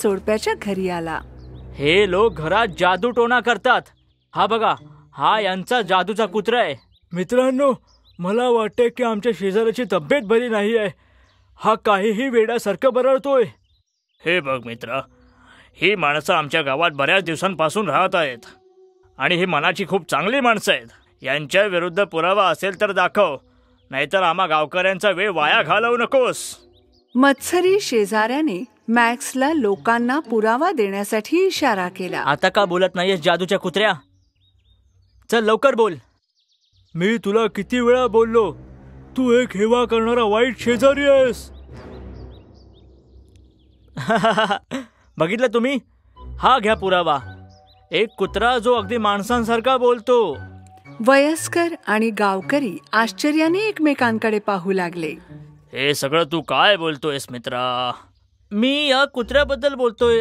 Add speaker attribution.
Speaker 1: जोडप्याच्या घरी आला.
Speaker 2: हे लोक घरात जादू टोना करतात. हा बघा, हा यांचा जादूचा कुत्रा आहे. मित्रांनो, मला वाटते की आमच्या शेजाऱ्याची तब्येत बरी नाही आहे. हा काहीही वेड्यासारखं बरळतोय. हे बघ मित्र, ही माणसं आमच्या गावात बऱ्याच दिवसांपासून राहत आहेत आणि ही मनाची खूप चांगली माणसं आहेत. यांच्या विरुद्ध पुरावा असेल तर दाखव, नाहीतर आम्हा गावकऱ्यांचा वेळ वाया घालवू नकोस.
Speaker 1: मत्सरी शेजाऱ्याने मॅक्सला लोकांना पुरावा देण्यासाठी इशारा केला.
Speaker 2: आता का बोलत नाहीयेस जादूच्या कुत्र्या? चल लवकर बोल. मी तुला किती वेळा बोललो, तू एक हेवा करणारा वाईट शेजारी आहेस. बघितलं तुम्ही? हा घ्या पुरावा. एक कुत्रा जो अगदी माणसांसारखा बोलतो.
Speaker 1: वयस्कर आणि गावकरी आश्चर्याने एकमेकांकडे पाहू लागले.
Speaker 2: हे सगळं तू काय बोलतोयस मित्रा? मी या कुत्र्याबद्दल बोलतोय